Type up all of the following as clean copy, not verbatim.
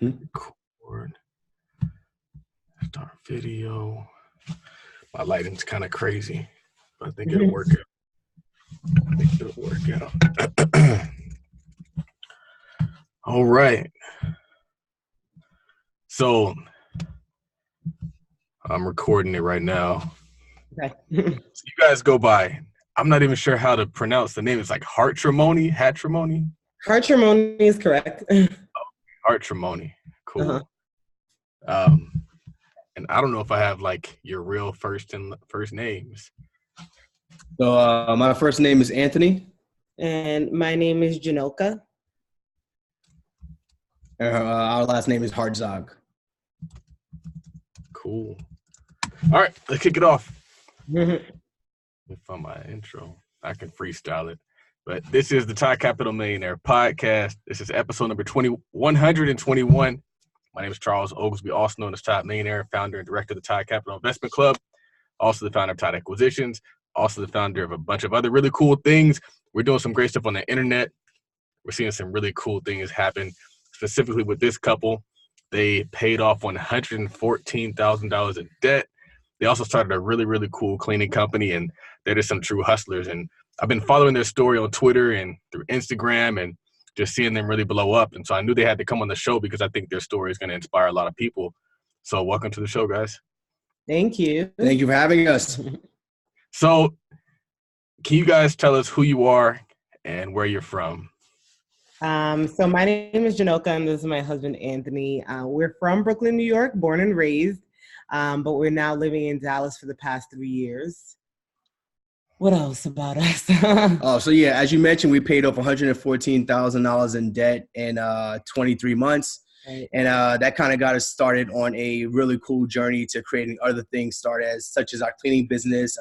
Record. Start video. My lighting's kind of crazy, but I think it'll work out. All right. So I'm recording it right now. Okay. So you guys go by. I'm not even sure how to pronounce the name. It's like Hartzogs? Hartzogs? Hartzogs is correct. Hartzogs. Cool. And I don't know if I have like your real first names. So my first name is Anthony. And my name is Janoka. Our last name is Hartzog. Cool. All right, let's kick it off. Let me find my intro. I can freestyle it. But this is the Todd Capital Millionaire Podcast. This is episode number 121. My name is Charles Oglesby, also known as Todd Millionaire, founder and director of the Todd Capital Investment Club, also the founder of Todd Acquisitions, also the founder of a bunch of other really cool things. We're doing some great stuff on the internet. We're seeing some really cool things happen, specifically with this couple. They paid off $114,000 in debt. They also started a really, really cool cleaning company, and they're just some true hustlers. And I've been following their story on Twitter and through Instagram and just seeing them really blow up. And so I knew they had to come on the show because I think their story is going to inspire a lot of people. So welcome to the show, guys. Thank you. Thank you for having us. So can you guys tell us who you are and where you're from? So my name is Janoka, and this is my husband, Anthony. We're from Brooklyn, New York, born and raised, but we're now living in Dallas for the past 3 years. What else about us? So yeah, as you mentioned, we paid off $114,000 in debt in 23 months. Right. And that kind of got us started on a really cool journey to creating other things, such as our cleaning business.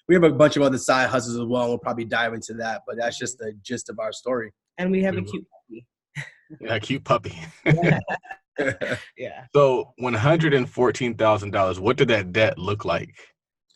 We have a bunch of other side hustles as well, and we'll probably dive into that, but that's just the gist of our story. And we have a cute puppy. Yeah, cute puppy. Yeah. So $114,000, what did that debt look like?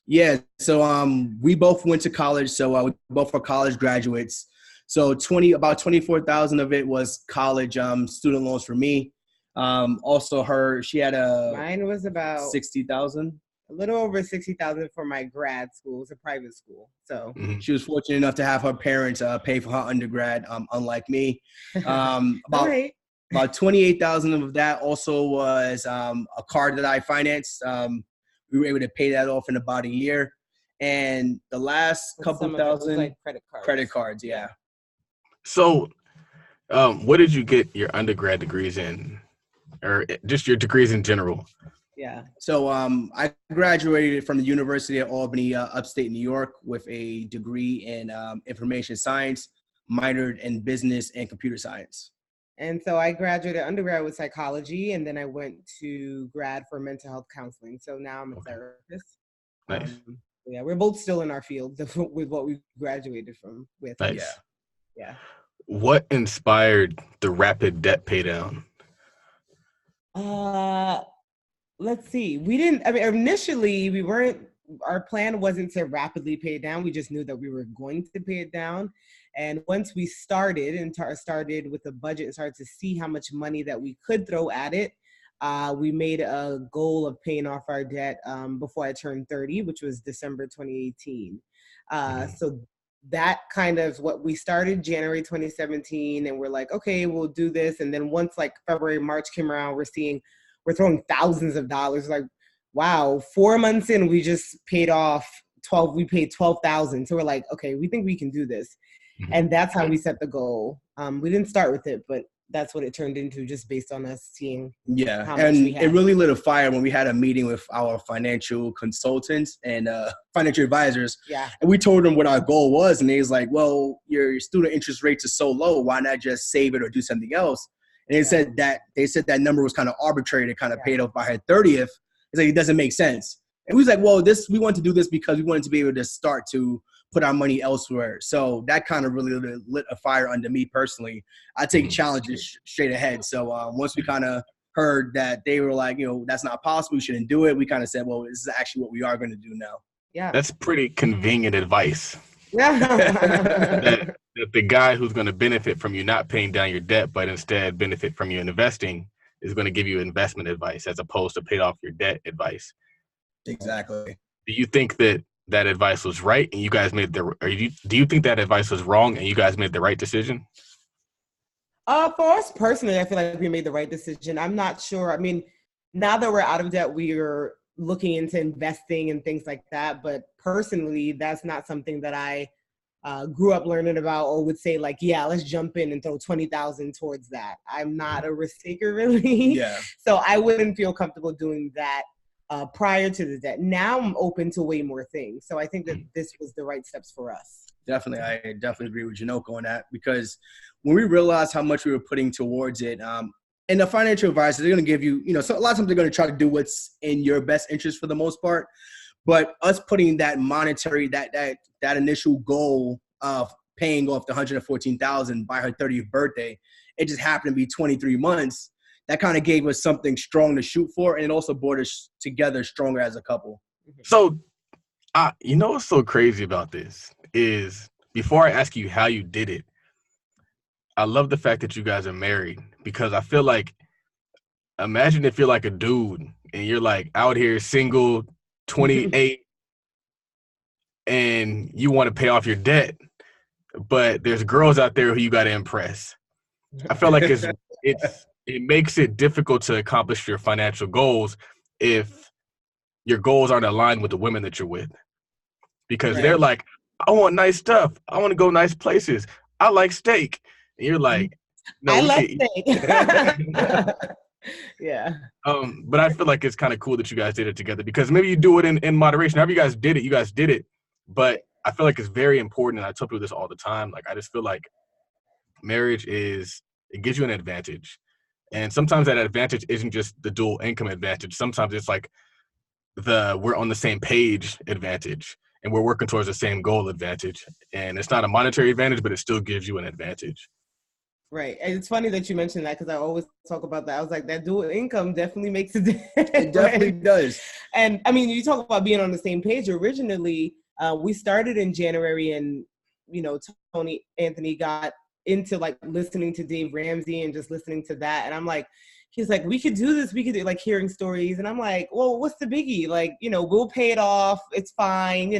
Yeah, so we both went to college, so we both are college graduates. So about 24,000 of it was college student loans for me. Also, she had mine was about 60,000. A little over 60,000 for my grad school. It's a private school, so she was fortunate enough to have her parents pay for her undergrad, unlike me. About 28,000 of that also was a car that I financed. We were able to pay that off in about a year, and the last couple thousand like credit cards. Yeah. So, what did you get your undergrad degrees in, or just your degrees in general? Yeah. So I graduated from the University of Albany, upstate New York, with a degree in information science, minored in business and computer science. And so I graduated undergrad with psychology, and then I went to grad for mental health counseling. So now I'm a therapist. Nice. Yeah, we're both still in our field with what we graduated from. Nice. Yeah. What inspired the rapid debt pay down? Let's see. Initially our plan wasn't to rapidly pay it down. We just knew that we were going to pay it down. And once we started with a budget and started to see how much money that we could throw at it, we made a goal of paying off our debt before I turned 30, which was December 2018. So that kind of what we started January 2017, and we're like, okay, we'll do this. And then once like February, March came around, we're throwing thousands of dollars. Like, wow, 4 months in, we just paid off we paid 12,000. So we're like, okay, we think we can do this. Mm-hmm. And that's how we set the goal. We didn't start with it, but that's what it turned into, just based on us seeing. Yeah. How much And we had. it really lit a fire when we had a meeting with our financial consultants and financial advisors. Yeah. And we told them what our goal was. And they was like, well, your student interest rates are so low. Why not just save it or do something else? And they said that number was kind of arbitrary to kind of paid off by her 30th. It's like, it doesn't make sense. And we was like, well, we want to do this because we wanted to be able to start to put our money elsewhere. So that kind of really lit a fire under me personally. I take challenges straight ahead. So once we kind of heard that they were like, that's not possible, we shouldn't do it, we kind of said, well, this is actually what we are going to do now. Yeah. That's pretty convenient advice. Yeah. that the guy who's going to benefit from you not paying down your debt, but instead benefit from you investing, is going to give you investment advice as opposed to pay off your debt advice. Exactly. Do you think that that advice was right and you guys made the, or do you think that advice was wrong and you guys made the right decision? For us personally, I feel like we made the right decision. I'm not sure. I mean, now that we're out of debt, we are looking into investing and things like that. But personally, that's not something that I grew up learning about or would say like, yeah, let's jump in and throw 20,000 towards that. I'm not a risk taker really. Yeah. So I wouldn't feel comfortable doing that prior to the debt. Now I'm open to way more things. So I think that this was the right steps for us. Definitely. I definitely agree with Janoko on that, because when we realized how much we were putting towards it, and the financial advisors, they're going to give you, so a lot of times they're going to try to do what's in your best interest for the most part. But us putting that monetary, that initial goal of paying off the $114,000 by her 30th birthday, it just happened to be 23 months. That kind of gave us something strong to shoot for, and it also brought us together stronger as a couple. So, what's so crazy about this is, before I ask you how you did it, I love the fact that you guys are married, because I feel like, imagine if you're like a dude and you're like out here single, 28, and you want to pay off your debt, but there's girls out there who you got to impress. I feel like it makes it difficult to accomplish your financial goals if your goals aren't aligned with the women that you're with, because they're like, I want nice stuff. I want to go nice places. I like steak. And you're like, no, I like steak. Yeah. But I feel like it's kind of cool that you guys did it together, because maybe you do it in moderation. However you guys did it. But I feel like it's very important, and I tell people this all the time. Like, I just feel like marriage it gives you an advantage. And sometimes that advantage isn't just the dual income advantage. Sometimes it's like we're on the same page advantage, and we're working towards the same goal advantage. And it's not a monetary advantage, but it still gives you an advantage. Right. And it's funny that you mentioned that, because I always talk about that. I was like, that dual income definitely makes a difference. It definitely does. And I mean, you talk about being on the same page. Originally, we started in January, and, Anthony got into like listening to Dave Ramsey and just listening to that. And I'm like, he's like, we could do this. We could do like hearing stories. And I'm like, well, what's the biggie? Like, we'll pay it off. It's fine.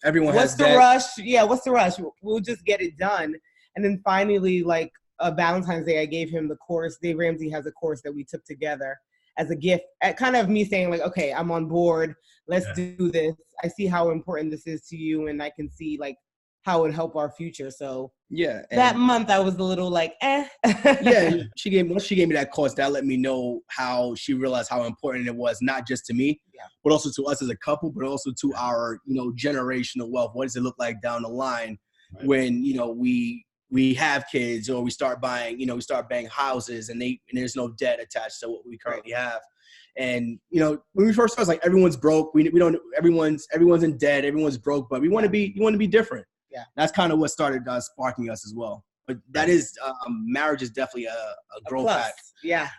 Everyone what's has the debt. rush? Yeah. What's the rush? We'll just get it done. And then finally, like, Valentine's Day, I gave him the course. Dave Ramsey has a course that we took together as a gift, at kind of me saying like, okay, I'm on board. Let's do this. I see how important this is to you, and I can see like how it would help our future. So that month I was a little like, Yeah, she gave me that course. That let me know how she realized how important it was, not just to me, but also to us as a couple, but also to our, generational wealth. What does it look like down the line when, we have kids, or we start buying houses, and there's no debt attached to what we currently have. And, when we first started, like, everyone's broke. Everyone's in debt. Everyone's broke, but we want to be different. Yeah. That's kind of what started sparking us as well. But that is, marriage is definitely a growth hack. Yeah.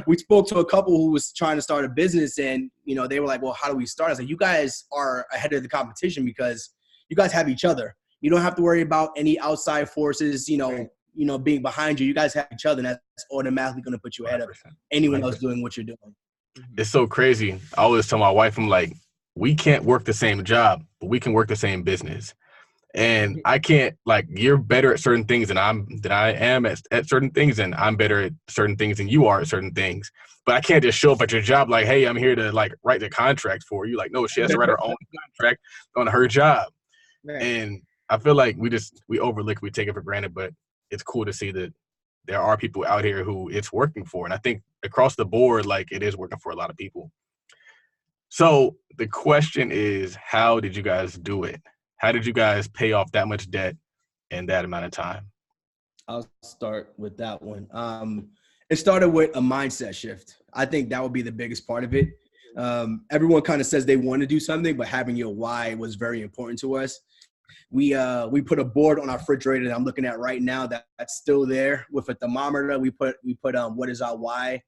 We spoke to a couple who was trying to start a business, and, they were like, well, how do we start? I was like, you guys are ahead of the competition because you guys have each other. You don't have to worry about any outside forces, being behind you. You guys have each other, and that's automatically going to put you ahead of anyone else doing what you're doing. It's so crazy. I always tell my wife, I'm like, we can't work the same job, but we can work the same business. And I can't, like, you're better at certain things than I am at certain things, and I'm better at certain things than you are at certain things. But I can't just show up at your job like, hey, I'm here to like write the contract for you. Like, no, she has to write her own contract on her job. Right. And I feel like we overlook, we take it for granted, but it's cool to see that there are people out here who it's working for. And I think across the board, like, it is working for a lot of people. So the question is, how did you guys do it? How did you guys pay off that much debt in that amount of time? I'll start with that one. It started with a mindset shift. I think that would be the biggest part of it. Everyone kind of says they want to do something, but having your why was very important to us. We put a board on our refrigerator that I'm looking at right now that's still there with a thermometer. We put what is our why.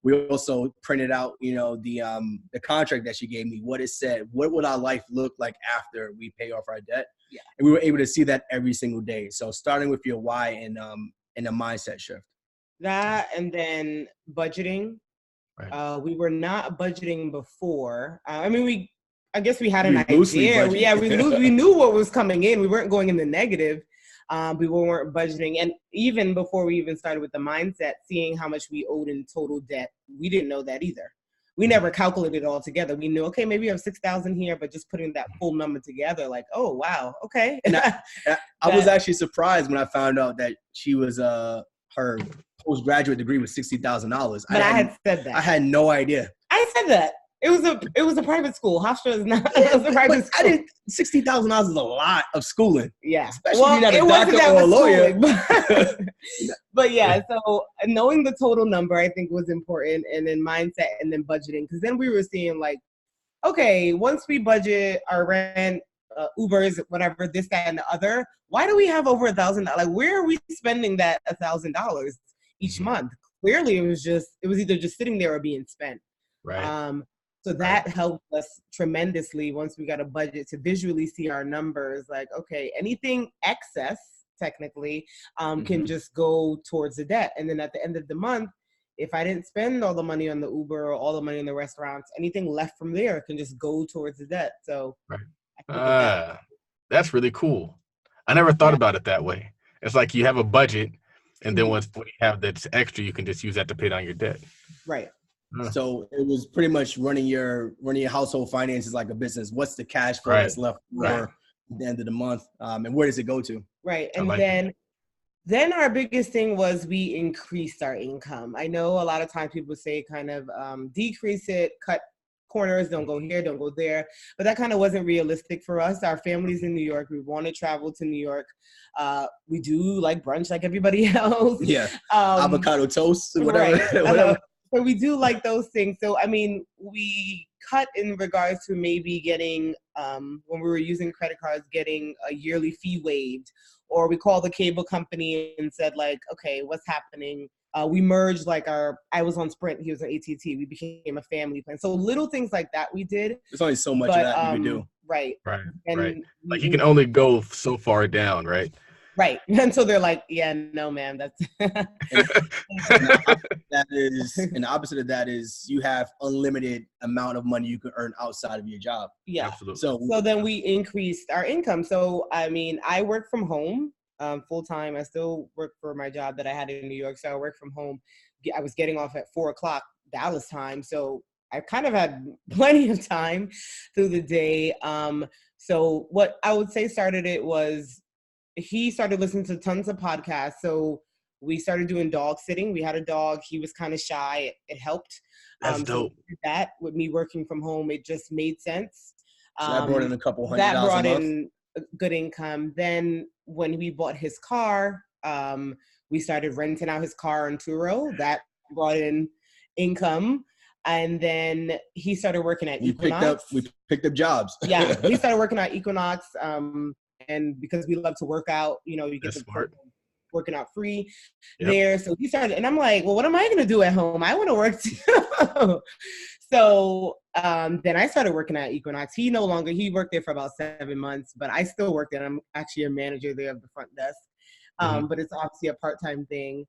We also printed out, the contract that she gave me, what it said, what would our life look like after we pay off our debt. Yeah. And we were able to see that every single day. So starting with your why and a mindset shift. That and then budgeting. Right. We were not budgeting before. I guess we had We an loosely idea. budget. We knew what was coming in. We weren't going in the negative. We weren't budgeting. And even before we even started with the mindset, seeing how much we owed in total debt, we didn't know that either. We never calculated it all together. We knew, okay, maybe you have 6,000 here, but just putting that full number together, like, oh, wow, okay. And I was actually surprised when I found out that she was her postgraduate degree was $60,000. But I had said that. I had no idea. I said that. It was a private school. Hofstra is not. It was a private school. I didn't. $60,000 is a lot of schooling. Yeah, especially if you're not a doctor or a lawyer. But yeah, so knowing the total number, I think, was important, and then mindset, and then budgeting, because then we were seeing like, okay, once we budget our rent, Ubers, whatever, this, that, and the other, why do we have over $1,000? Like, where are we spending that $1,000 each month? Clearly, it was either just sitting there or being spent. Right. So that helped us tremendously once we got a budget to visually see our numbers. Like, okay, anything excess, technically, can just go towards the debt. And then at the end of the month, if I didn't spend all the money on the Uber or all the money in the restaurants, anything left from there can just go towards the debt. So that's really cool. I never thought about it that way. It's like you have a budget, and then when you have that's extra, you can just use that to pay down your debt. Right. So it was pretty much running your household finances like a business. What's the cash flow that's left for the end of the month, and where does it go to? Right. And then our biggest thing was we increased our income. I know a lot of times people say kind of decrease it, cut corners, don't go here, don't go there, but that kind of wasn't realistic for us. Our family's in New York. We want to travel to New York. We do like brunch like everybody else. Yeah. Avocado toast, whatever. Right. whatever. So we do like those things. So, I mean, we cut in regards to maybe getting, when we were using credit cards, getting a yearly fee waived, or we called the cable company and said like, okay, what's happening? We merged I was on Sprint, he was on AT&T. We became a family plan. So little things like that we did. There's only so much of that you can do. Right. Right. Like you can only go so far down, right? Right. And so they're like, yeah, no, ma'am, that's. And the opposite of that is you have unlimited amount of money you can earn outside of your job. Yeah. Absolutely. So then we increased our income. So, I mean, I work from home full time. I still work for my job that I had in New York. So I work from home. I was getting off at 4:00 Dallas time. So I kind of had plenty of time through the day. So what I would say started it was, he started listening to tons of podcasts. So we started doing dog sitting. We had a dog. He was kind of shy. It helped. That's dope. So that, with me working from home, it just made sense. So that brought in a couple $100 a month. That brought in good income. Then when we bought his car, we started renting out his car on Turo. That brought in income. And then he started working at Equinox. We picked up jobs. Yeah, we started working at Equinox. And because we love to work out, you get to working out free there. So he started, and I'm like, well, what am I going to do at home? I want to work too. So then I started working at Equinox. He worked there for about 7 months, but I still work there. I'm actually a manager there of the front desk. But it's obviously a part-time thing.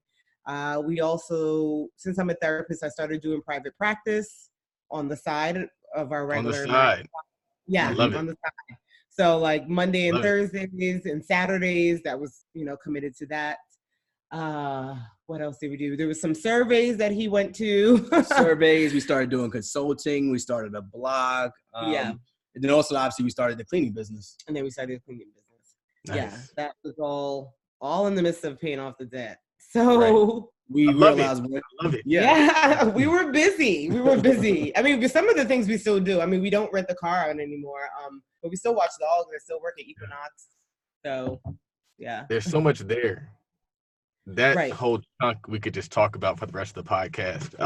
We also, since I'm a therapist, I started doing private practice on the side of our regular. On the side. Yeah, on the side. So like Monday and Thursdays and Saturdays, that was, committed to that. What else did we do? There was some surveys that he went to. Surveys. We started doing consulting. We started a blog. And then also, obviously, we started the cleaning business. And then we started the cleaning business. Nice. Yeah, that was all in the midst of paying off the debt. So we realized, I love it. Yeah, we were busy. I mean, some of the things we still do. I mean, we don't rent the car out anymore. But we still watch dogs. I still work at Equinox. So, yeah. There's so much there. That whole chunk we could just talk about for the rest of the podcast.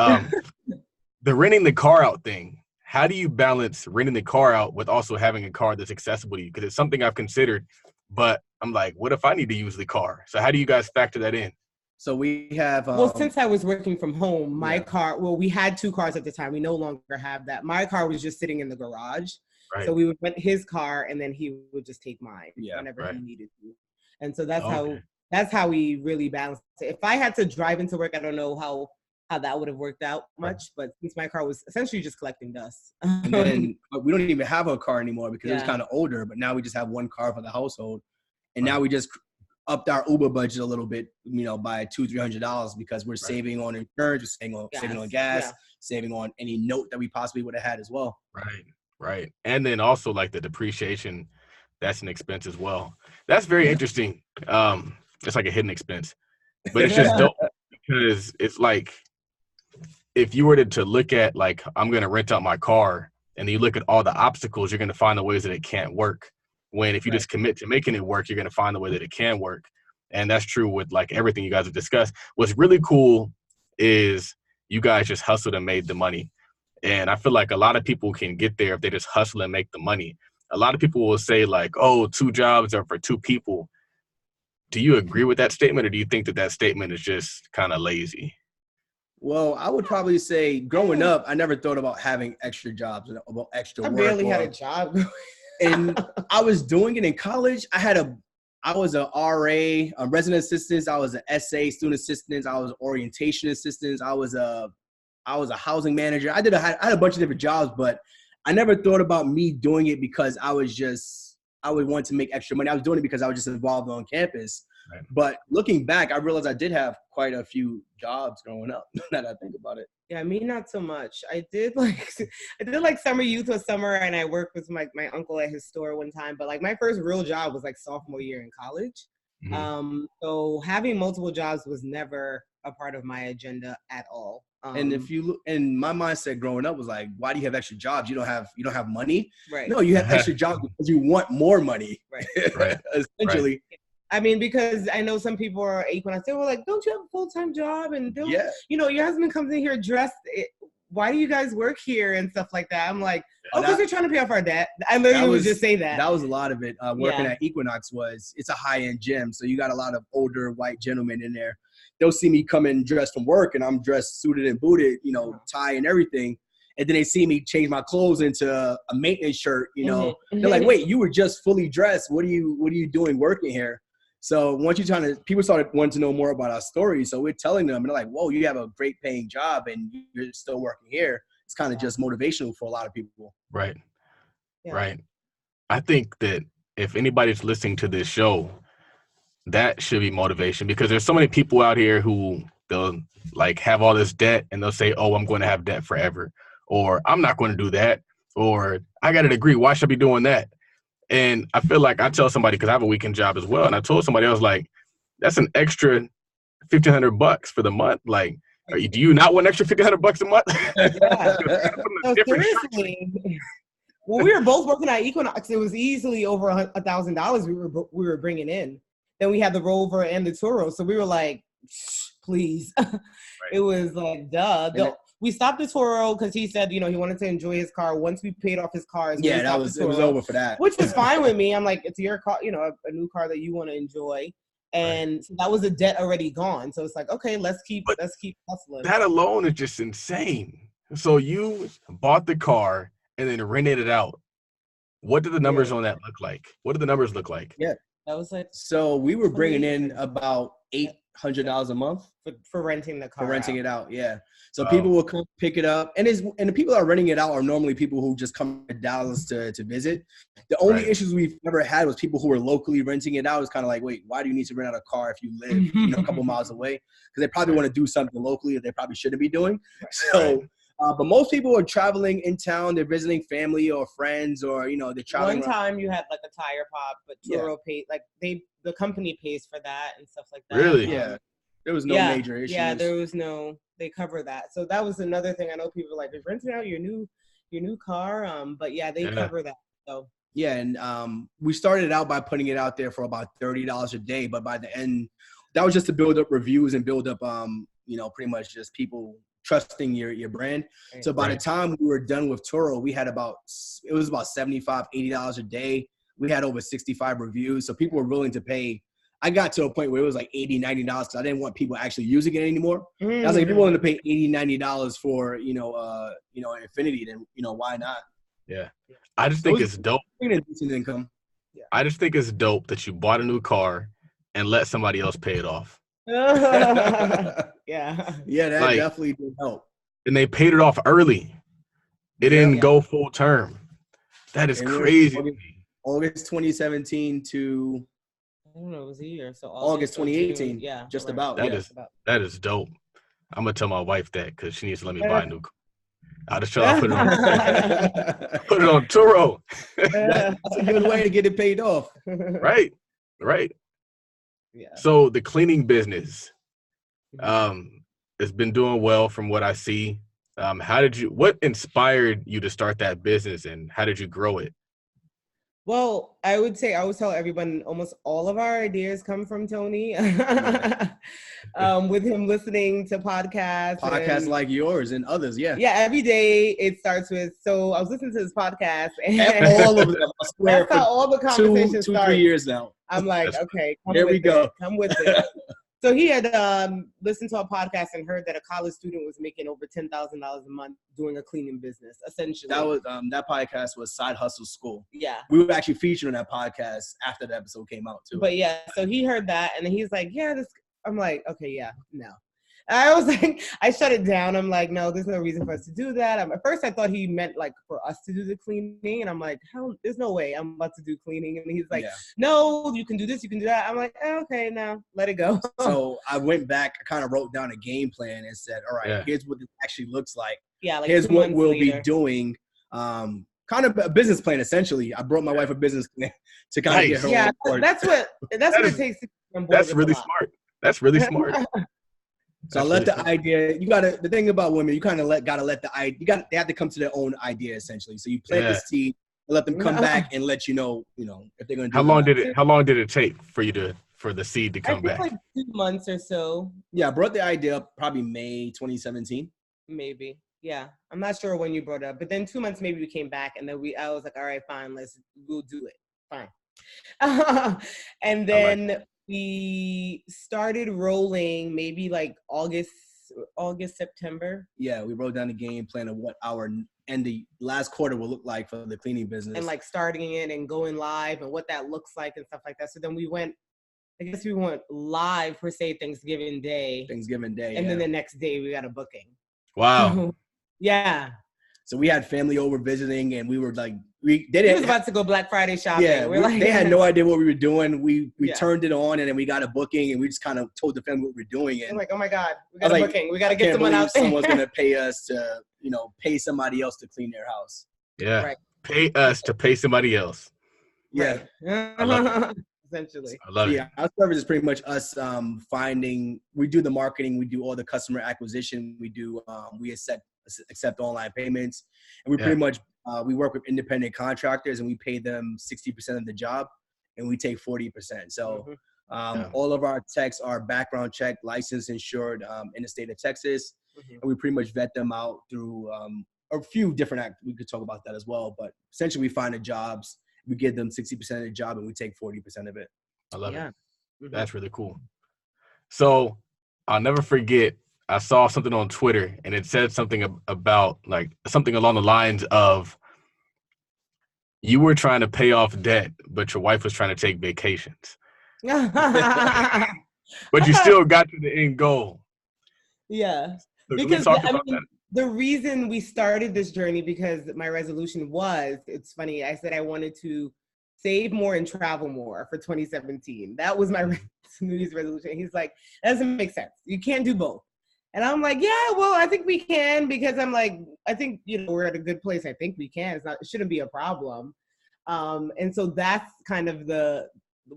The renting the car out thing. How do you balance renting the car out with also having a car that's accessible to you? Because it's something I've considered, but I'm like, what if I need to use the car? So how do you guys factor that in? So we have... since I was working from home, my car... Well, we had 2 cars at the time. We no longer have that. My car was just sitting in the garage. Right. So we would rent his car, and then he would just take mine whenever he needed to. And so that's how that's how we really balanced it. If I had to drive into work, I don't know how that would have worked out much, but since my car was essentially just collecting dust. And then we don't even have a car anymore because it was Yeah. kind of older, but now we just have one car for the household. And Right. now we just upped our Uber budget a little bit, by $200-300 because we're saving on insurance, we're saving on gas, Yeah. saving on any note that we possibly would have had as well. Right. And then also like the depreciation, that's an expense as well. That's very interesting. It's like a hidden expense, but it's just dope because it's like, if you were to look at like, I'm going to rent out my car, and you look at all the obstacles, you're going to find the ways that it can't work. When if you just commit to making it work, you're going to find the way that it can work. And that's true with like everything you guys have discussed. What's really cool is you guys just hustled and made the money. And I feel like a lot of people can get there if they just hustle and make the money. A lot of people will say like, oh, 2 jobs are for 2 people. Do you agree with that statement, or do you think that statement is just kind of lazy? Well, I would probably say growing up, I never thought about having extra jobs, about extra work. I barely had a job. And I was doing it in college. I was a RA, a resident assistant. I was an SA student assistant. I was orientation assistant. I was a housing manager. I had a bunch of different jobs, but I never thought about me doing it because I would want to make extra money. I was doing it because I was just involved on campus. Right. But looking back, I realized I did have quite a few jobs growing up. Now that I think about it. Yeah, me not so much. I did like summer youth with summer, and I worked with my uncle at his store one time. But like my first real job was like sophomore year in college. Mm-hmm. So having multiple jobs was never a part of my agenda at all. And if you look, and my mindset growing up was like, why do you have extra jobs? You don't have money. Right. No, you have extra jobs because you want more money. Right. Essentially. Right. I mean, because I know some people are Equinox. They were like, don't you have a full-time job? And your husband comes in here dressed. Why do you guys work here and stuff like that? I'm like, because we're trying to pay off our debt. I literally would just say that. That was a lot of it. Working at Equinox it's a high-end gym. So you got a lot of older white gentlemen in there. They'll see me come in dressed from work, and I'm dressed suited and booted, tie and everything. And then they see me change my clothes into a maintenance shirt, Mm-hmm. They're like, wait, you were just fully dressed. What are you doing working here? So once people started wanting to know more about our story. So we're telling them, and they're like, whoa, you have a great paying job and you're still working here. It's kind of just motivational for a lot of people. Right. Yeah. Right. I think that if anybody's listening to this show, that should be motivation, because there's so many people out here who they'll like have all this debt and they'll say, oh, I'm going to have debt forever, or I'm not going to do that, or I got a degree, why should I be doing that? And I feel like I tell somebody, because I have a weekend job as well, and I told somebody, I was like, that's an extra $1,500 for the month. Like, do you not want an extra $1,500 a month? Yeah. No, seriously. When we were both working at Equinox, it was easily over $1,000 we were bringing in. Then we had the Rover and the Turo, so we were like, please. Right. It was like, duh. We stopped the Turo because he said, he wanted to enjoy his car. Once we paid off his car, it was over for that. Which was fine with me. I'm like, it's your car, a new car that you want to enjoy. And so that was a debt already gone. So it's like, okay, let's keep hustling. That alone is just insane. So you bought the car and then rented it out. What did the numbers on that look like? What did the numbers look like? Yeah. That was like, so we were bringing in about $800 a month for renting the car. For renting it out, yeah. So people will come pick it up, and the people that are renting it out are normally people who just come to Dallas to visit. The only issues we've ever had was people who were locally renting it out. It's kind of like, wait, why do you need to rent out a car if you live a couple miles away? Because they probably want to do something locally that they probably shouldn't be doing. So. But most people are traveling in town. They're visiting family or friends, or they're traveling. One time you had like a tire pop, but Turo paid, like the company pays for that and stuff like that. Really? Yeah. There was no major issues. Yeah, there was they cover that. So that was another thing. I know people are like, you're renting out your new car. But yeah, they cover that. So yeah, and we started out by putting it out there for about $30 a day, but by the end, that was just to build up reviews and build up pretty much just people trusting your brand. So by the time we were done with Turo, we had about $75, $80 a day. We had over 65 reviews. So people were willing to pay. I got to a point where it was like $80, $90 because I didn't want people actually using it anymore. I was like, if you're willing to pay $80, $90 for, Infinity, then, why not? Yeah. I just think it's dope. Decent income. I just think it's dope that you bought a new car and let somebody else pay it off. Yeah. Yeah, that Like, definitely did help. And they paid it off early. It didn't go full term. That is And it was crazy to me. August 2017 to I don't know, it was a year. So August 2018. Yeah. Just right. about. That is dope. I'm gonna tell my wife that because she needs to let me buy a new car. I'll just try to put it on Turo. That's a good way to get it paid off. Right. Yeah. So the cleaning business, it's been doing well from what I see. What inspired you to start that business, and how did you grow it? Well, I would say I always tell everyone almost all of our ideas come from Tony. With him listening to podcasts Like yours and others, yeah. Yeah, every day it starts with, so I was listening to this podcast and all of them. I swear, that's how all the conversations start. 3 years now. I'm like, okay, here we go. Come with it. So he had listened to a podcast and heard that a college student was making over $10,000 a month doing a cleaning business, essentially. That was that podcast was Side Hustle School. Yeah. We were actually featured on that podcast after the episode came out too. But yeah, so he heard that and he's like, yeah, I'm like, okay, yeah, no. I was like, I shut it down. I'm like, no, there's no reason for us to do that. At first I thought he meant like for us to do the cleaning. And I'm like, there's no way I'm about to do cleaning. And he's like, no, you can do this, you can do that. I'm like, okay, now let it go. So I went back, I kind of wrote down a game plan and said, all right, here's what this actually looks like. Yeah, like here's what we'll be doing. Kind of a business plan, essentially. I brought my wife a business plan to kind of get her on board. That's what it takes to be on board. That's really smart. That's really smart. So I let the idea. The thing about women, you kind of gotta let the idea. They have to come to their own idea essentially. So you plant the seed, let them come back and let you know if they're gonna do. How long did it take for the seed to come back? Like 2 months or so. Yeah, I brought the idea up probably May 2017. Maybe. Yeah, I'm not sure when you brought it up, but then 2 months maybe we came back and then I was like, all right, fine, we'll do it, fine. And then we started rolling maybe like August, September. Yeah, we wrote down the game plan of what our the last quarter will look like for the cleaning business. And like starting it and going live and what that looks like and stuff like that. So then we went live per se Thanksgiving Day. And then the next day we got a booking. Wow. Yeah. So we had family over visiting, and we were like, we was about to go Black Friday shopping. Yeah, they had no idea what we were doing. We turned it on, and then we got a booking, and we just kind of told the family what we were doing. And I'm like, oh my God, we got a booking. We got to get someone out there. Someone's gonna pay us to, pay somebody else to clean their house. Yeah, right. Pay us to pay somebody else. Yeah, right. Essentially. I love it. Yeah, our service is pretty much us we do the marketing, we do all the customer acquisition, we accept online payments, and we pretty much we work with independent contractors, and we pay them 60% of the job, and we take 40%. So all of our techs are background checked, licensed, insured in the state of Texas, and we pretty much vet them out through a few different we could talk about that as well, but essentially we find the jobs, we give them 60% of the job, and we take 40% of it. I love it. That's really cool. So I'll never forget, I saw something on Twitter, and it said something about like something along the lines of you were trying to pay off debt, but your wife was trying to take vacations. But you still got to the end goal. Yeah. So because the reason we started this journey, because my resolution was, it's funny, I said I wanted to save more and travel more for 2017. That was my New Year's resolution. He's like, that doesn't make sense. You can't do both. And I'm like, yeah, well, I think we can, because I'm like, I think, we're at a good place. I think we can. It shouldn't be a problem. And so that's kind of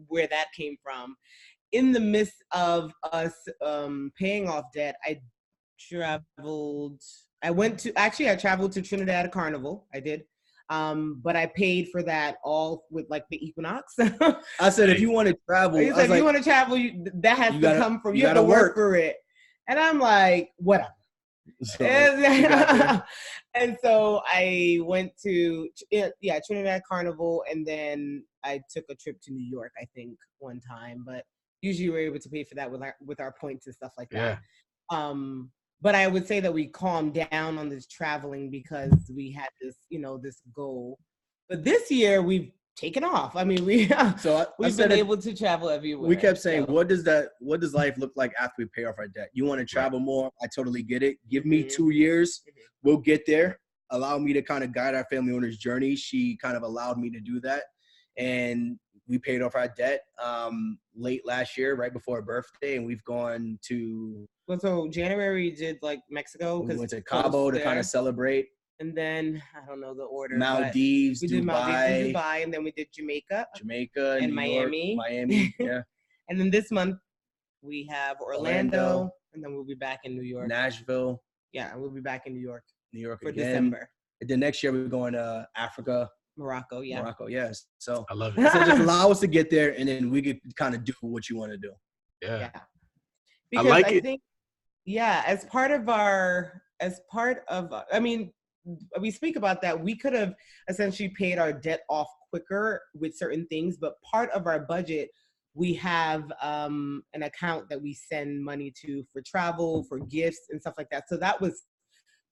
where that came from. In the midst of us paying off debt, I traveled to Trinidad Carnival. I did. But I paid for that all with like the Equinox. I said, if you want to travel, if you want to travel, that has to come from, you have to work for it. And I'm like, whatever. So, and so I went to Trinidad Carnival, and then I took a trip to New York, I think, one time. But usually we're able to pay for that with our points and stuff like that. But I would say that we calmed down on this traveling because we had this, this goal. But this year we've taken off. I mean, we've been able to travel everywhere. We kept saying, what does life look like after we pay off our debt? You want to travel more? I totally get it. Give me 2 years. We'll get there. Allow me to kind of guide our family owner's journey. She kind of allowed me to do that. And we paid off our debt late last year, right before her birthday. And we've gone to... Well, so January we did like Mexico. We went to Cabo to kind of celebrate. And then, I don't know the order. Maldives, we did Maldives, Dubai, and then we did Jamaica. And Miami. Miami, yeah. And then this month, we have Orlando, and then we'll be back in New York. Nashville. Yeah, and we'll be back in New York. For again. December. And then next year, we're going to Africa. Morocco, yes. So I love it. So just allow us to get there, and then we could kind of do what you want to do. Yeah. Because I think, as part of, I mean, we speak about that. We could have essentially paid our debt off quicker with certain things, but part of our budget, we have an account that we send money to for travel, for gifts, and stuff like that. So that was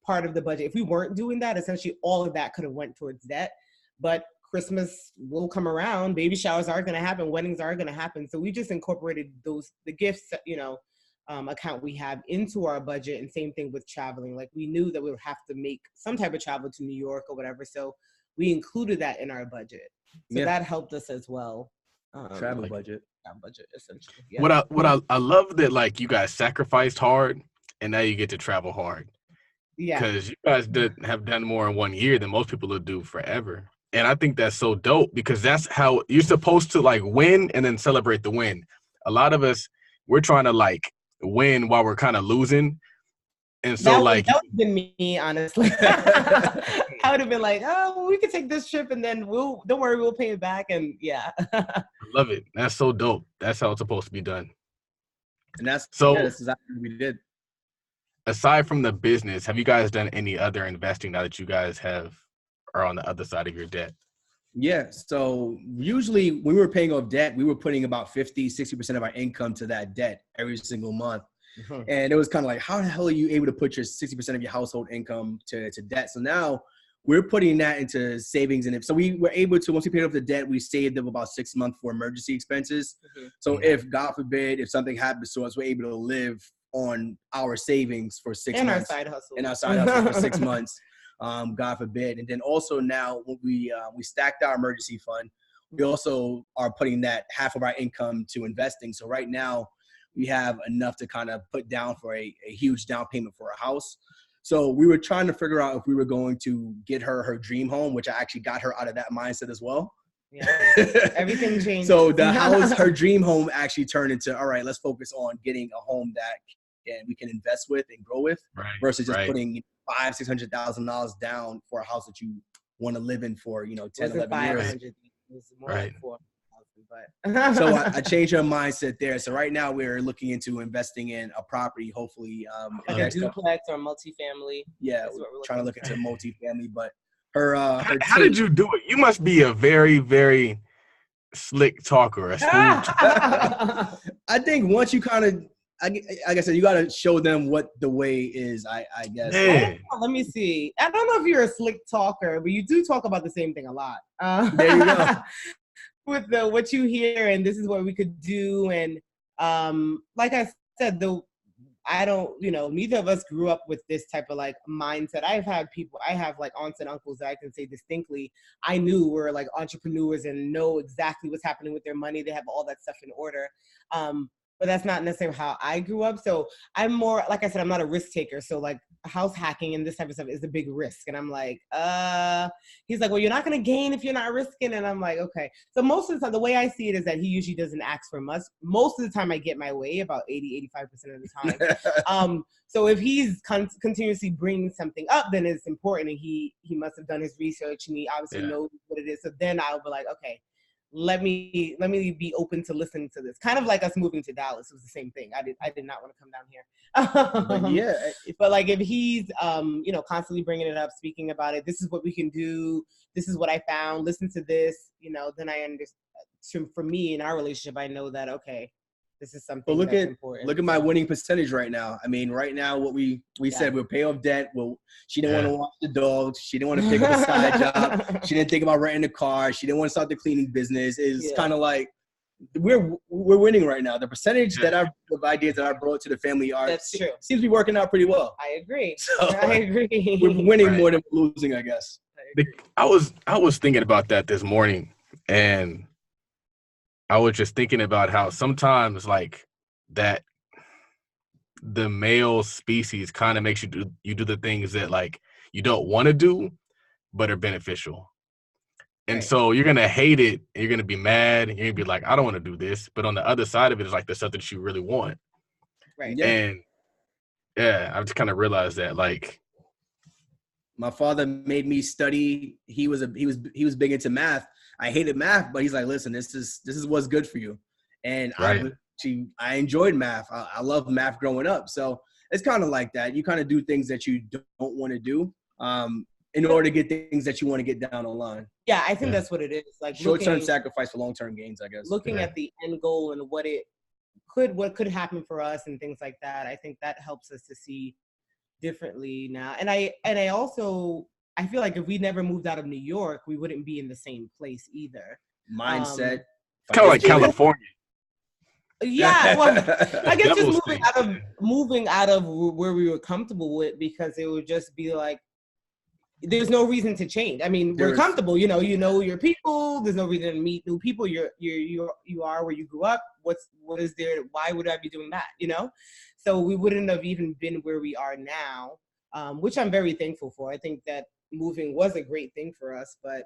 part of the budget. If we weren't doing that, essentially all of that could have went towards debt. But Christmas will come around. Baby showers are going to happen. Weddings are going to happen. So we just incorporated the gifts, account we have into our budget. And same thing with traveling. Like we knew that we would have to make some type of travel to New York or whatever. So we included that in our budget. So that helped us as well. Travel budget. Our budget, essentially. Yeah. What I love that like you guys sacrificed hard and now you get to travel hard. Yeah. Because you guys have done more in 1 year than most people will do forever. And I think that's so dope because that's how you're supposed to like win and then celebrate the win. A lot of us, we're trying to like win while we're kind of losing. And so that would have been me, honestly. I would have been like, oh, we could take this trip and then don't worry, we'll pay it back. And I love it. That's so dope. That's how it's supposed to be done. And that's exactly what we did. Aside from the business, have you guys done any other investing now that you guys are on the other side of your debt? Yeah. So usually when we were paying off debt, we were putting about 50-60% of our income to that debt every single month. Mm-hmm. And it was kind of like, how the hell are you able to put your 60% of your household income to debt? So now we're putting that into savings. And so we were able to, once we paid off the debt, we saved up about 6 months for emergency expenses. Mm-hmm. So if, God forbid, if something happens to us, we're able to live on our savings for 6 months. And our side hustle. And our side hustle for 6 months. God forbid. And then also now we stacked our emergency fund. We also are putting that half of our income to investing. So right now we have enough to kind of put down for a huge down payment for a house. So we were trying to figure out if we were going to get her dream home, which I actually got her out of that mindset as well. Yeah, everything changed. So the house, her dream home actually turned into, all right, let's focus on getting a home that we can invest with and grow with versus just putting $500,000-$600,000 down for a house that you want to live in for 10, 11 years. Right. So I changed her mindset there. So right now we're looking into investing in a property, hopefully like a duplex or multifamily. Yeah, we're trying to look into multifamily. But her how did you do it? You must be a very, very slick talker, a smooth talker. I think once you kind of, like I said, you got to show them what the way is, I guess. Yeah. Let me see. I don't know if you're a slick talker, but you do talk about the same thing a lot. There you go. With what you hear, and this is what we could do. And like I said, neither of us grew up with this type of like mindset. I have like aunts and uncles that I can say distinctly, I knew were like entrepreneurs and know exactly what's happening with their money. They have all that stuff in order. But that's not necessarily how I grew up. So I'm more, like I said, I'm not a risk taker. So like house hacking and this type of stuff is a big risk. And I'm like, he's like, well, you're not going to gain if you're not risking. And I'm like, okay. So most of the time, the way I see it is that he usually doesn't ask for much. Most of the time I get my way, about 80-85% of the time. So if he's continuously bringing something up, then it's important. And he must have done his research and he obviously knows what it is. So then I'll be like, okay, let me be open to listening to this. Kind of like us moving to Dallas. It was the same thing. I did not want to come down here. But like if he's constantly bringing it up, speaking about it, this is what we can do. This is what I found. Listen to this. Then I understand. For me in our relationship, I know that okay, this is something But that's important. look at my winning percentage right now. I mean, right now, what we said, we'll pay off debt. Well, she didn't want to watch the dogs. She didn't want to pick up a side job. She didn't think about renting a car. She didn't want to start the cleaning business. It's kind of like we're winning right now. The percentage of ideas that I brought to the family seems to be working out pretty well. I agree. So, I agree. We're winning more than losing, I guess. I was thinking about that this morning, and I was just thinking about how sometimes like that the male species kind of makes you do the things that like you don't want to do but are beneficial. And so you're going to hate it, and you're going to be mad, and you're going to be like, I don't want to do this. But on the other side of it is like the stuff that you really want. Right. Yeah. And I've just kind of realized that like my father made me study. He was big into math. I hated math, but he's like, listen, this is what's good for you. And I enjoyed math. I loved math growing up. So it's kind of like that. You kind of do things that you don't want to do in order to get things that you want to get down the line. Yeah, I think that's what it is. Like short-term sacrifice for long-term gains, I guess. Looking at the end goal and what could happen for us and things like that. I think that helps us to see differently now. And I also feel like if we never moved out of New York, we wouldn't be in the same place either. Mindset. Kind of like California. Yeah, well, I guess just moving out of where we were comfortable with, because it would just be like, there's no reason to change. I mean, we're comfortable, you know your people. There's no reason to meet new people. You are where you grew up. What is there? Why would I be doing that? You know, so we wouldn't have even been where we are now, which I'm very thankful for. I think that moving was a great thing for us, but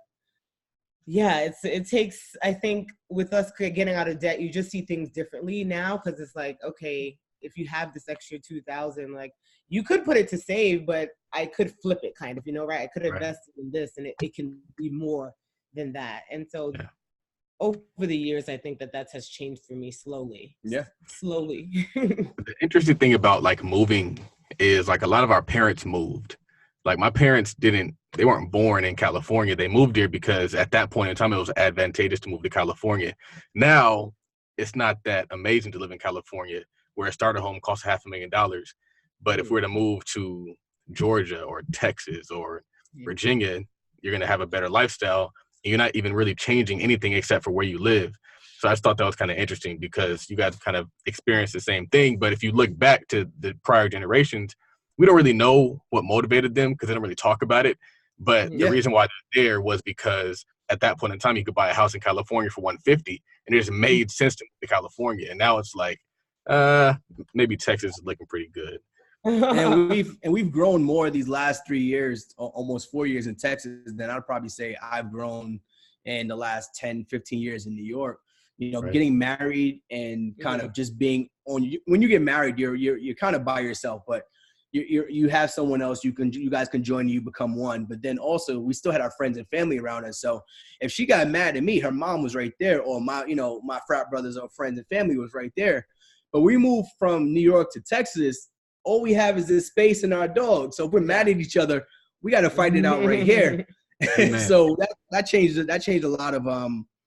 yeah, it takes, I think with us getting out of debt, you just see things differently now, because it's like, okay, if you have this extra $2,000, like you could put it to save, but I could flip it kind of, right? I could invest in this and it can be more than that. And so over the years, I think that has changed for me slowly. Yeah. Slowly. The interesting thing about like moving is like a lot of our parents moved. Like my parents they weren't born in California. They moved here because at that point in time, it was advantageous to move to California. Now it's not that amazing to live in California, where a starter home costs $500,000. But if we were to move to Georgia or Texas or Virginia, you're going to have a better lifestyle. And you're not even really changing anything except for where you live. So I just thought that was kind of interesting, because you guys kind of experienced the same thing. But if you look back to the prior generations, we don't really know what motivated them, because they don't really talk about it. But the reason why they're there was because at that point in time, you could buy a house in California for $150, and it just made sense to move to California. And now it's like, maybe Texas is looking pretty good. and we've grown more these last 3 years, almost 4 years in Texas, than I'd probably say I've grown in the last 10, 15 years in New York. Getting married and kind of just being on. When you get married, you're kind of by yourself, but you have someone else. You guys can join. You become one. But then also, we still had our friends and family around us. So if she got mad at me, her mom was right there, or my frat brothers or friends and family was right there. But we moved from New York to Texas. All we have is this space and our dog. So if we're mad at each other, we got to fight it out right here. So that changed a lot of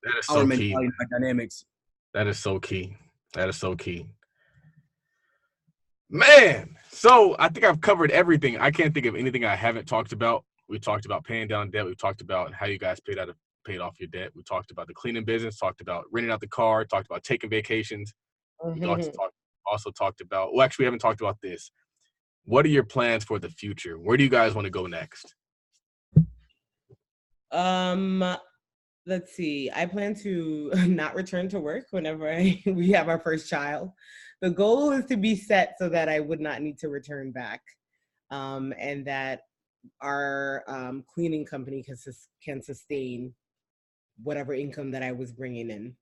that is our so mentality, key. our dynamics. That is so key. That is so key. Man, so I think I've covered everything. I can't think of anything I haven't talked about. We talked about paying down debt. We talked about how you guys paid off your debt. We talked about the cleaning business, talked about renting out the car, talked about taking vacations. We also talked about, well, actually, we haven't talked about this. What are your plans for the future? Where do you guys want to go next? Let's see. I plan to not return to work whenever we have our first child. The goal is to be set so that I would not need to return back, and that our cleaning company can sustain whatever income that I was bringing in.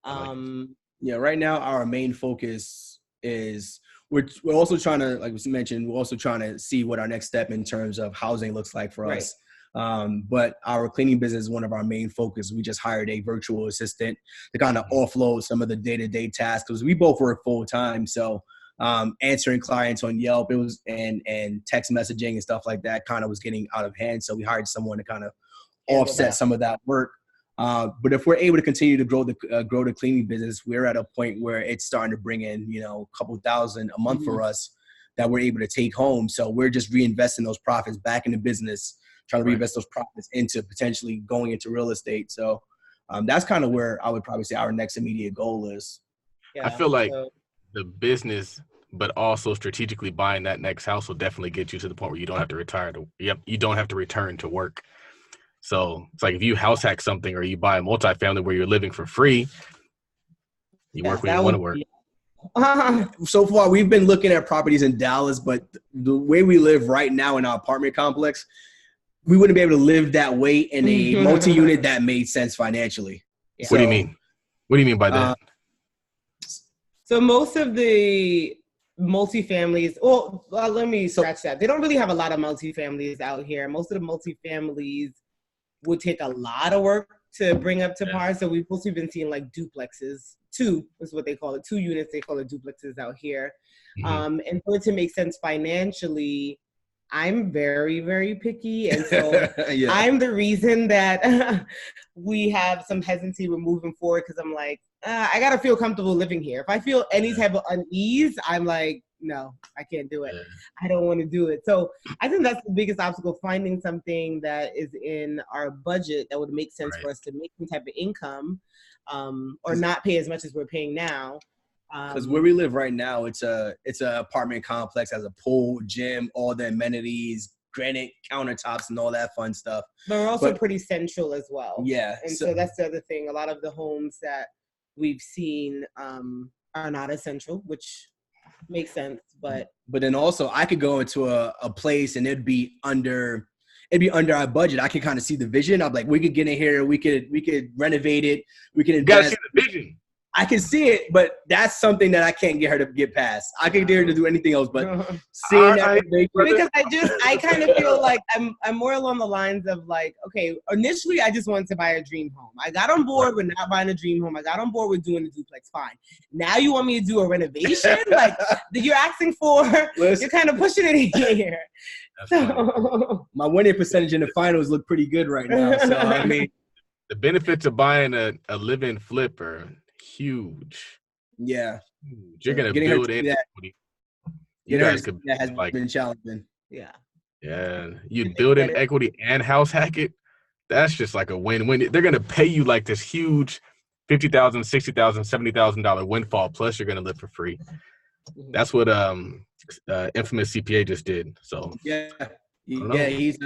Right now our main focus is we're also trying to, like we mentioned, we're also trying to see what our next step in terms of housing looks like for us. But our cleaning business is one of our main focus. We just hired a virtual assistant to kind of offload some of the day-to-day tasks, because we both work full time. So answering clients on Yelp, and text messaging and stuff like that kind of was getting out of hand. So we hired someone to kind of offset some of that work. But if we're able to continue to grow the cleaning business, we're at a point where it's starting to bring in, a couple thousand a month for us that we're able to take home. So we're just reinvesting those profits back in the business, trying to reinvest those profits into potentially going into real estate. So that's kind of where I would probably say our next immediate goal is. I feel like the business, but also strategically buying that next house will definitely get you to the point where you don't have to you don't have to return to work. So it's like if you house hack something or you buy a multifamily where you're living for free, you work when you want to work. So far, we've been looking at properties in Dallas, but the way we live right now in our apartment complex, we wouldn't be able to live that way in a multi-unit that made sense financially. Yeah. What do you mean? What do you mean by that? So most of the multifamilies, let me scratch that. They don't really have a lot of multifamilies out here. Most of the multifamilies would take a lot of work to bring up to par. So we've mostly been seeing like duplexes. 2 is what they call it. 2 units, they call it duplexes out here. And for it to make sense financially, I'm very, very picky. And so I'm the reason that we have some hesitancy with moving forward because I'm like, I got to feel comfortable living here. If I feel any type of unease, I'm like, no, I can't do it. I don't want to do it. So I think that's the biggest obstacle, finding something that is in our budget that would make sense for us to make some type of income or not pay as much as we're paying now. Because where we live right now, it's a apartment complex, has a pool, gym, all the amenities, granite countertops, and all that fun stuff. But we're also pretty central as well. Yeah. And so that's the other thing. A lot of the homes that we've seen are not essential, which makes sense. But then also I could go into a place and it'd be under our budget. I could kind of see the vision. I'm like, we could get in here, we could renovate it, we could invest. You gotta see the vision. I can see it, but that's something that I can't get her to get past. I can get her to do anything else, but seeing that because I kind of feel like I'm more along the lines of like, okay, initially I just wanted to buy a dream home. I got on board with not buying a dream home. I got on board with doing a duplex. Fine. Now you want me to do a renovation? Like you're asking for? You're kind of pushing it in here. So. My winning percentage in the finals look pretty good right now. So I mean, the benefits of buying a live-in flip are huge. Yeah. You're gonna build in equity. You guys could has been challenging. Yeah. Yeah. You build in equity and house hack it. That's just like a win-win. They're gonna pay you like this huge $50,000, $60,000, $70,000 windfall. Plus, you're gonna live for free. That's what infamous CPA just did. So yeah, he's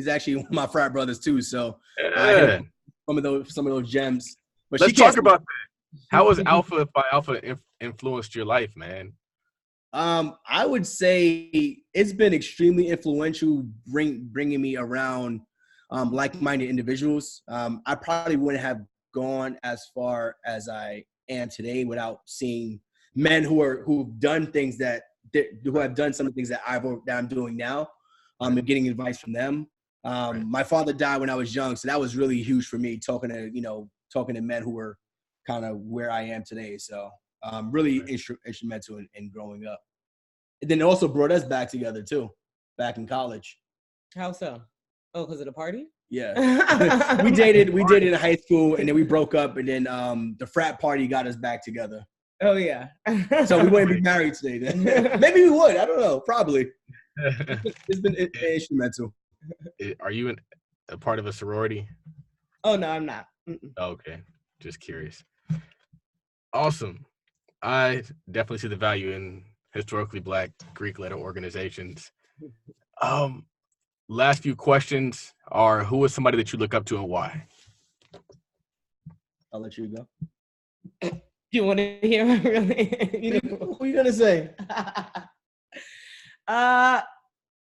actually one of my frat brothers too. So some of those gems. But let's talk about that. How has Alpha Phi Alpha influenced your life, man? I would say it's been extremely influential, bringing me around like-minded individuals. I probably wouldn't have gone as far as I am today without seeing men who've done things who have done some of the things that I'm doing now, and getting advice from them. My father died when I was young, so that was really huge for me. Talking to men who were kind of where I am today. So really instrumental in growing up. And then it also brought us back together too, back in college. How so? Oh, because of the party? Yeah. we dated in high school and then we broke up and then the frat party got us back together. Oh yeah. So we wouldn't be married today then. Maybe we would. I don't know. Probably. It's been instrumental. Are you a part of a sorority? Oh no, I'm not. Okay. Just curious. Awesome. I definitely see the value in historically Black Greek letter organizations. Last few questions are: who is somebody that you look up to and why? I'll let you go. You want to hear really? What are you gonna say?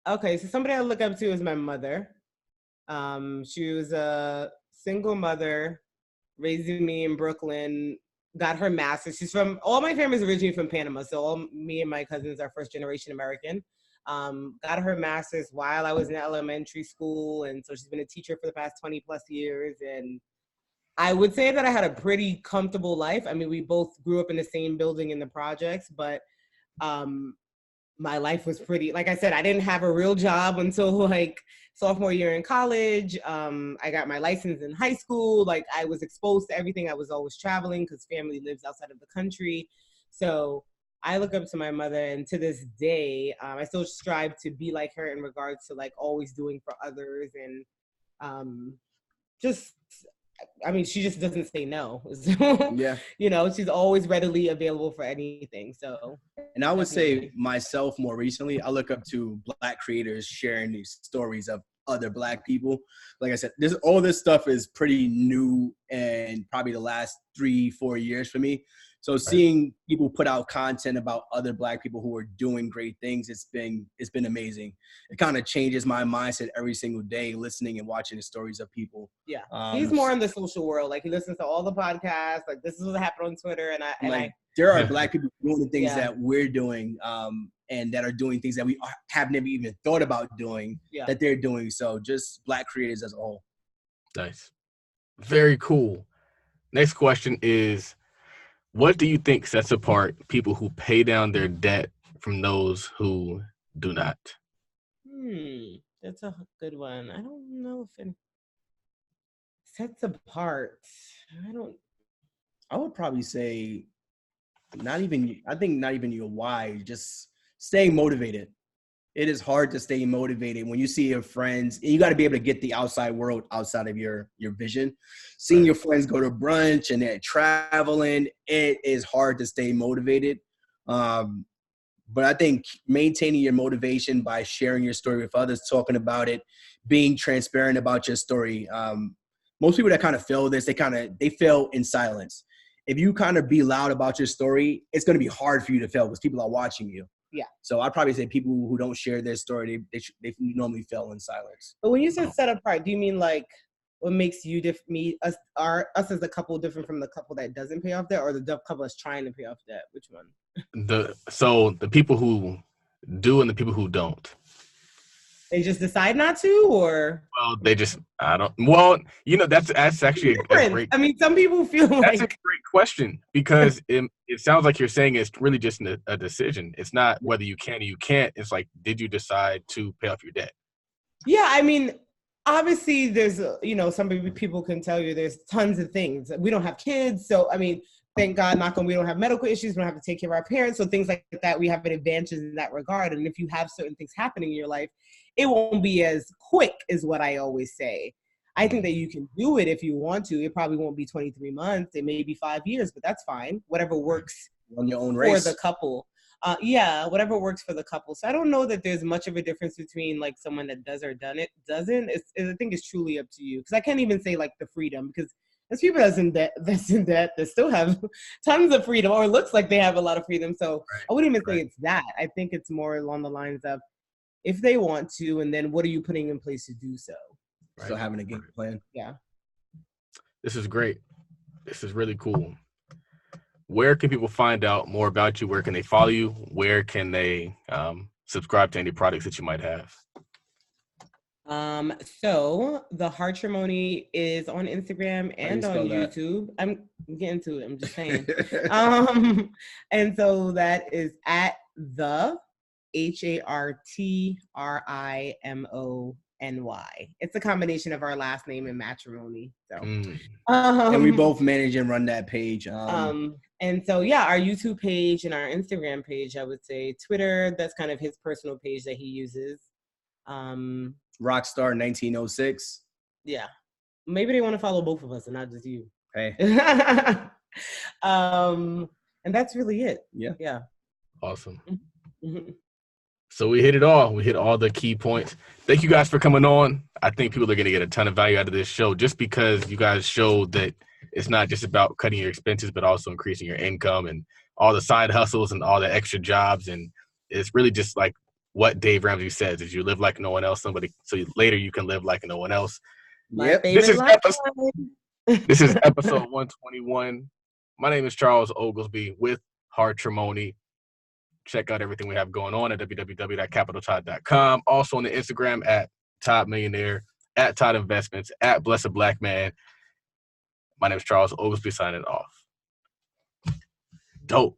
Okay, so somebody I look up to is my mother. She was a single mother, raising me in Brooklyn, got her master's. All my family's originally from Panama, so all me and my cousins are first generation American. Got her master's while I was in elementary school, and so she's been a teacher for the past 20 plus years. And I would say that I had a pretty comfortable life. I mean, we both grew up in the same building in the projects, but my life was pretty, like I said, I didn't have a real job until like sophomore year in college. I got my license in high school. Like I was exposed to everything. I was always traveling because family lives outside of the country. So I look up to my mother, and to this day, I still strive to be like her in regards to like always doing for others, and just, I mean, she just doesn't say no. So, Yeah. you know, she's always readily available for anything. So, And I would definitely. say myself more recently, I look up to Black creators sharing these stories of other Black people. Like I said, all this stuff is pretty new and probably the last 3-4 years for me. So seeing people put out content about other Black people who are doing great things, it's been amazing. It kind of changes my mindset every single day, listening and watching the stories of people. Yeah, he's more in the social world. Like he listens to all the podcasts. Like this is what happened on Twitter, and there are Black people doing the things Yeah. that we're doing, and that are doing things that we have never even thought about doing, that they're doing. So just Black creators as a whole. Nice. Very cool. Next question is, what do you think sets apart people who pay down their debt from those who do not? That's a good one. I don't know if it sets apart. I would probably say not even your why, just staying motivated. It is hard to stay motivated when you see your friends, and you got to be able to get the outside world outside of your vision. Seeing your friends go to brunch and they're traveling, it is hard to stay motivated. But I think maintaining your motivation by sharing your story with others, talking about it, being transparent about your story. Most people that kind of fail this, they fail in silence. If you kind of be loud about your story, it's going to be hard for you to fail because people are watching you. Yeah. So I'd probably say people who don't share their story, they normally fail in silence. But when you say set apart, do you mean like what makes you us as a couple different from the couple that doesn't pay off debt, or the couple that's trying to pay off debt? Which one? So the people who do and the people who don't. They just decide not to, or that's actually a great. I mean, some people feel that's like a great question, because it sounds like you're saying it's really just a decision. It's not whether you can or you can't. It's like, did you decide to pay off your debt? Yeah, I mean, obviously there's, some people can tell you there's tons of things. We don't have kids. So, I mean, thank God, we don't have medical issues. We don't have to take care of our parents. So things like that, we have an advantage in that regard. And if you have certain things happening in your life, it won't be as quick, is what I always say. I think that you can do it if you want to. It probably won't be 23 months. It may be 5 years, but that's fine. Whatever works on your own race for the couple. Whatever works for the couple. So I don't know that there's much of a difference between like someone that does or doesn't. I think it's truly up to you. Because I can't even say like the freedom, because there's people that's in debt that still have tons of freedom, or looks like they have a lot of freedom. So I wouldn't even say it's that. I think it's more along the lines of if they want to, and then what are you putting in place to do so? So having a game plan. Yeah. This is great. This is really cool. Where can people find out more about you? Where can they follow you? Where can they subscribe to any products that you might have? So the Hartzogs is on Instagram and on YouTube. I'm getting to it. I'm just saying. And so that is at the HARTRIMONY. It's a combination of our last name and matrimony. So, and we both manage and run that page. And so, our YouTube page and our Instagram page, I would say. Twitter, that's kind of his personal page that he uses. Rockstar 1906. Yeah. Maybe they want to follow both of us and not just you. Hey. And that's really it. Yeah. Yeah. Awesome. Mm-hmm. So we hit it all. We hit all the key points. Thank you guys for coming on. I think people are going to get a ton of value out of this show, just because you guys showed that it's not just about cutting your expenses, but also increasing your income and all the side hustles and all the extra jobs. And it's really just like what Dave Ramsey says, is you live like no one else, so later you can live like no one else. Yep. This is episode 121. My name is Charles Oglesby with Hartzogs. Check out everything we have going on at www.capitaltodd.com. Also on the Instagram at Todd Millionaire, at Todd Investments, at Blessed Black Man. My name is Charles Oglesby, signing off. Dope.